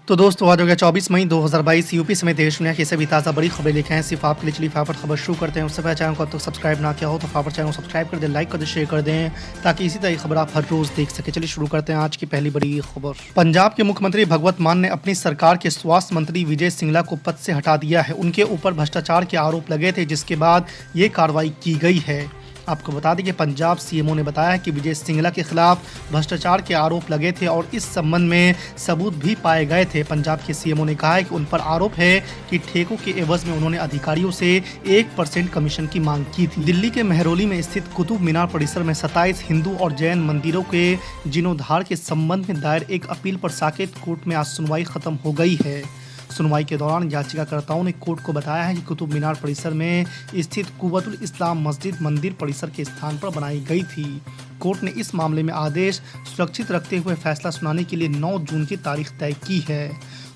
तो दोस्तों आज हो गया 24 मई 2022। यूपी समेत देश दुनिया की सभी ताज़ा बड़ी खबरें लिखे हैं सिर्फ आपके लिए। चलिए फटाफट खबर शुरू करते हैं। उससे पहले चैनल को अब तक सब्सक्राइब ना किया हो तो फटाफट चैनल को सब्सक्राइब कर दें, लाइक कर दें, शेयर कर दें ताकि इसी तरह की खबर आप हर रोज देख सके। चलिए शुरू करते हैं आज की पहली बड़ी खबर। पंजाब के मुख्यमंत्री भगवंत मान ने अपनी सरकार के स्वास्थ्य मंत्री विजय सिंगला को पद से हटा दिया है। उनके ऊपर भ्रष्टाचार के आरोप लगे थे, जिसके बाद ये कार्रवाई की गई है। आपको बता दें कि पंजाब सीएमओ ने बताया कि विजय सिंगला के खिलाफ भ्रष्टाचार के आरोप लगे थे और इस संबंध में सबूत भी पाए गए थे। पंजाब के सीएमओ ने कहा है कि उन पर आरोप है कि ठेकों के एवज में उन्होंने अधिकारियों से 1% कमीशन की मांग की थी। दिल्ली के मेहरौली में स्थित कुतुब मीनार परिसर में 27 हिंदू और जैन मंदिरों के जीर्णोद्धार के संबंध में दायर एक अपील पर साकेत कोर्ट में आज सुनवाई खत्म हो गई है। सुनवाई के दौरान याचिकाकर्ताओं ने कोर्ट को बताया है कि कुतुब मीनार परिसर में स्थित कुव्वतुल इस्लाम मस्जिद मंदिर परिसर के स्थान पर बनाई गई थी। कोर्ट ने इस मामले में आदेश सुरक्षित रखते हुए फैसला सुनाने के लिए 9 जून की तारीख तय की है।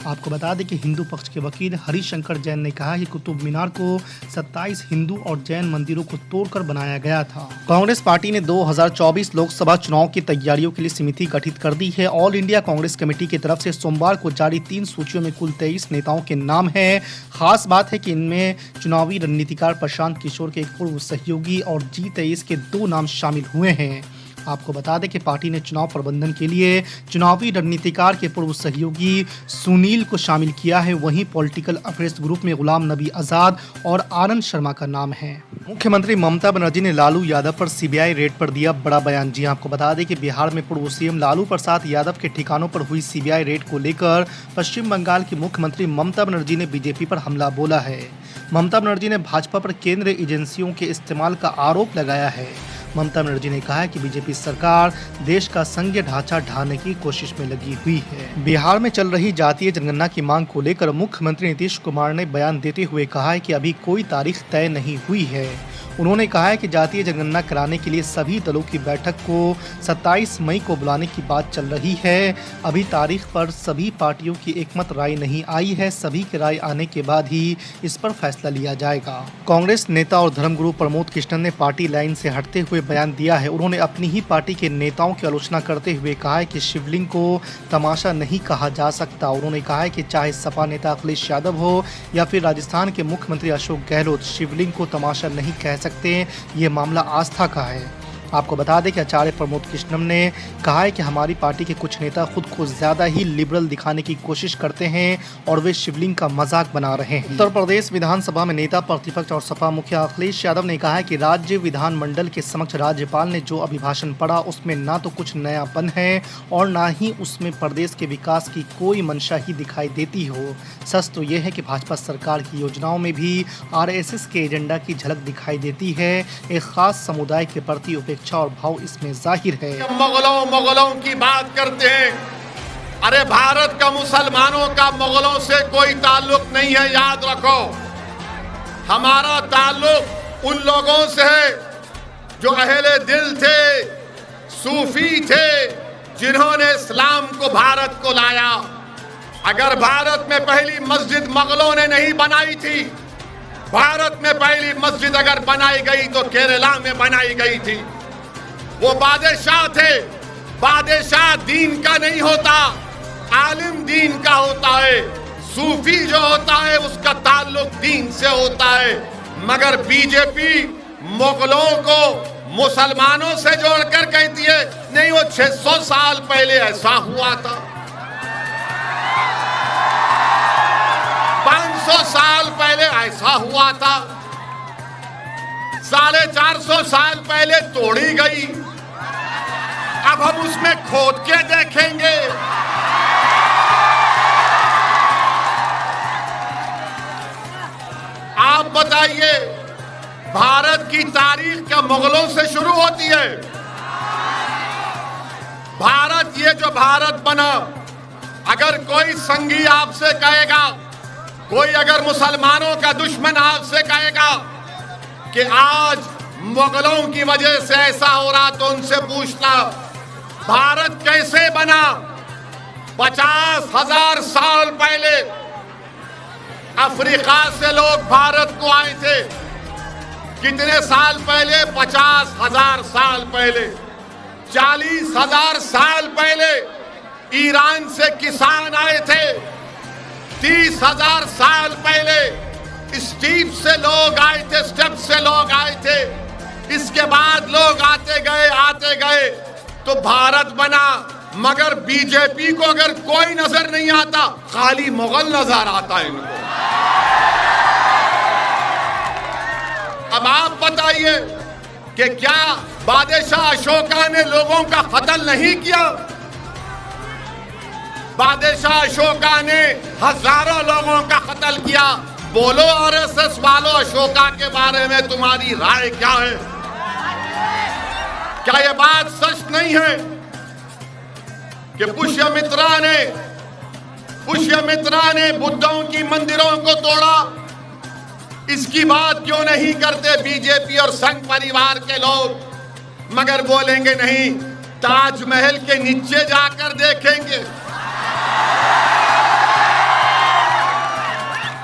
आपको बता दें कि हिंदू पक्ष के वकील हरिशंकर जैन ने कहा कि कुतुब मीनार को 27 हिंदू और जैन मंदिरों को तोड़कर बनाया गया था। कांग्रेस पार्टी ने 2024 लोकसभा चुनाव की तैयारियों के लिए समिति गठित कर दी है। ऑल इंडिया कांग्रेस कमेटी की तरफ से सोमवार को जारी 3 सूचियों में कुल 23 नेताओं के नाम हैं। खास बात है कि इनमें चुनावी रणनीतिकार प्रशांत किशोर के एक पूर्व सहयोगी और G23 के 2 नाम शामिल हुए हैं। आपको बता दें कि पार्टी ने चुनाव प्रबंधन के लिए चुनावी रणनीतिकार के पूर्व सहयोगी सुनील को शामिल किया है। वहीं पॉलिटिकल अफेयर्स ग्रुप में गुलाम नबी आजाद और आनंद शर्मा का नाम है। मुख्यमंत्री ममता बनर्जी ने लालू यादव पर सीबीआई रेड पर दिया बड़ा बयान। जी आपको बता दें कि बिहार में पूर्व सीएम लालू प्रसाद यादव के ठिकानों पर हुई सीबीआई रेड को लेकर पश्चिम बंगाल की मुख्यमंत्री ममता बनर्जी ने बीजेपी पर हमला बोला है। ममता बनर्जी ने भाजपा पर केंद्रीय एजेंसियों के इस्तेमाल का आरोप लगाया है। ममता बनर्जी ने कहा है कि बीजेपी सरकार देश का संघीय ढांचा ढाने की कोशिश में लगी हुई है। बिहार में चल रही जातीय जनगणना की मांग को लेकर मुख्यमंत्री नीतीश कुमार ने बयान देते हुए कहा है कि अभी कोई तारीख तय नहीं हुई है। उन्होंने कहा है कि जातीय जनगणना कराने के लिए सभी दलों की बैठक को 27 मई को बुलाने की बात चल रही है। अभी तारीख पर सभी पार्टियों की एकमत राय नहीं आई है। सभी की राय आने के बाद ही इस पर फैसला लिया जाएगा। कांग्रेस नेता और धर्मगुरु प्रमोद कृष्णन ने पार्टी लाइन से हटते हुए बयान दिया है। उन्होंने अपनी ही पार्टी के नेताओं की आलोचना करते हुए कहा है कि शिवलिंग को तमाशा नहीं कहा जा सकता। उन्होंने कहा है कि चाहे सपा नेता अखिलेश यादव हो या फिर राजस्थान के मुख्यमंत्री अशोक गहलोत, शिवलिंग को तमाशा नहीं कह सकते। ये मामला आस्था का है। आपको बता दें कि आचार्य प्रमोद कृष्णन ने कहा है कि हमारी पार्टी के कुछ नेता खुद को ज्यादा ही लिबरल दिखाने की कोशिश करते हैं और वे शिवलिंग का मजाक बना रहे हैं। उत्तर प्रदेश विधानसभा में नेता प्रतिपक्ष और सपा मुखिया अखिलेश यादव ने कहा है कि राज्य विधानमंडल के समक्ष राज्यपाल ने जो अभिभाषण पढ़ा उसमें ना तो कुछ नयापन है और ना ही उसमें प्रदेश के विकास की कोई मंशा ही दिखाई देती हो। सच तो ये है कि भाजपा सरकार की योजनाओं में भी RSS के एजेंडा की झलक दिखाई देती है। एक खास समुदाय के प्रति उपेक्षा और भाव इसमें जाहिर है। मुगलों की बात करते हैं, अरे भारत का मुसलमानों का मुगलों से कोई ताल्लुक नहीं है। याद रखो, हमारा ताल्लुक उन लोगों से है जो अहले दिल थे, सूफी थे, जिन्होंने इस्लाम को भारत को लाया। अगर भारत में पहली मस्जिद मुगलों ने नहीं बनाई थी, भारत में पहली मस्जिद अगर बनाई गई तो केरला में बनाई गई थी। वो बादशाह थे। बादशाह दीन का नहीं होता, आलिम दीन का होता है। सूफी जो होता है उसका ताल्लुक दीन से होता है। मगर बीजेपी मुगलों को मुसलमानों से जोड़कर कहती है नहीं, वो 600 साल पहले ऐसा हुआ था, 500 साल पहले ऐसा हुआ था, 450 साल पहले तोड़ी गई, अब हम उसमें खोद के देखेंगे। आप बताइए, भारत की तारीख क्या मुगलों से शुरू होती है? भारत, ये जो भारत बना, अगर कोई संगी आपसे कहेगा, कोई अगर मुसलमानों का दुश्मन आपसे कहेगा कि आज मुगलों की वजह से ऐसा हो रहा, तो उनसे पूछना भारत कैसे बना। 50,000 साल पहले अफ्रीका से लोग भारत को आए थे। कितने साल पहले? 50,000 साल पहले। 40,000 साल पहले ईरान से किसान आए थे। 30,000 साल पहले स्टीप से लोग आए थे, स्टेप से लोग आए थे। इसके बाद लोग आते गए तो भारत बना। मगर बीजेपी को अगर कोई नजर नहीं आता, खाली मुगल नजर आता है इनको। अब आप बताइए कि क्या बादशाह अशोका ने लोगों का कत्ल नहीं किया? बादशाह अशोका ने हजारों लोगों का कत्ल किया। बोलो आरएसएस वालों, अशोका के बारे में तुम्हारी राय क्या है? क्या यह बात सच नहीं है कि पुष्यमित्रा ने बुद्धों की मंदिरों को तोड़ा? इसकी बात क्यों नहीं करते बीजेपी और संघ परिवार के लोग? मगर बोलेंगे नहीं, ताजमहल के नीचे जाकर देखेंगे।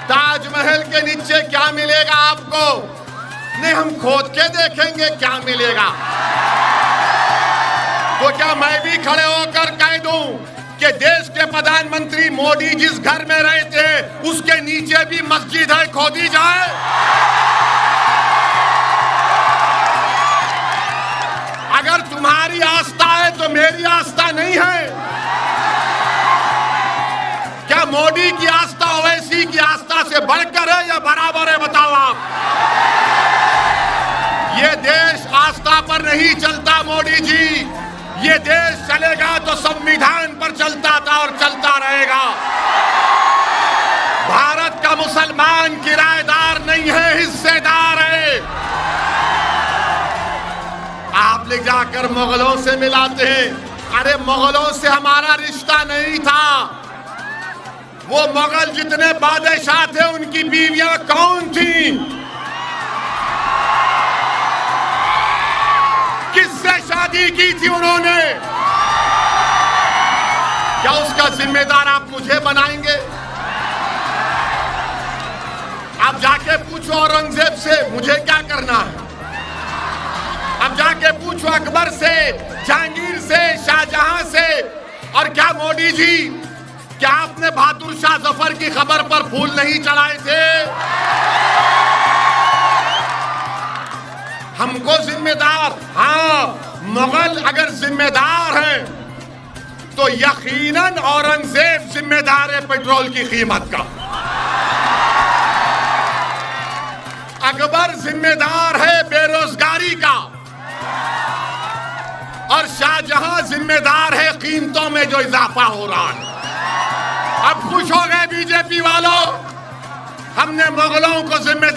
ताजमहल के नीचे क्या मिलेगा आपको? नहीं, हम खोद के देखेंगे क्या मिलेगा। तो क्या मैं भी खड़े होकर कह दूं कि देश के प्रधानमंत्री मोदी जिस घर में रहते हैं उसके नीचे भी मस्जिद है, खोदी जाए? अगर तुम्हारी आस्था है तो मेरी आस्था नहीं है। क्या मोदी की आस्था ओवैसी की आस्था से बढ़कर है या बराबर है? बताओ आप। ये देश आस्था पर नहीं चलता मोदी जी। ये देश चलेगा तो संविधान पर चलता था और चलता रहेगा। भारत का मुसलमान किराएदार नहीं है, हिस्सेदार है। आप ले जाकर मुगलों से मिलाते हैं। अरे मुगलों से हमारा रिश्ता नहीं था। वो मुगल जितने बादशाह थे उनकी बीवियां कौन थी? किससे शादी की थी उन्होंने? क्या उसका जिम्मेदार आप मुझे बनाएंगे? आप जाके पूछो औरंगजेब से मुझे क्या करना है। अब जाके पूछो अकबर से, जहांगीर से, शाहजहां से। और क्या मोदी जी, क्या आपने बहादुर शाह जफर की खबर पर फूल नहीं चढ़ाए थे? हमको जिम्मेदार, हाँ, मुगल अगर जिम्मेदार हैं तो यकीनन औरंगजेब जिम्मेदार है पेट्रोल की कीमत का। अकबर जिम्मेदार है बेरोजगारी का। और शाहजहां जिम्मेदार है कीमतों में जो इजाफा हो रहा है। अब खुश हो गए बीजेपी वालों, हमने मुगलों को जिम्मेदार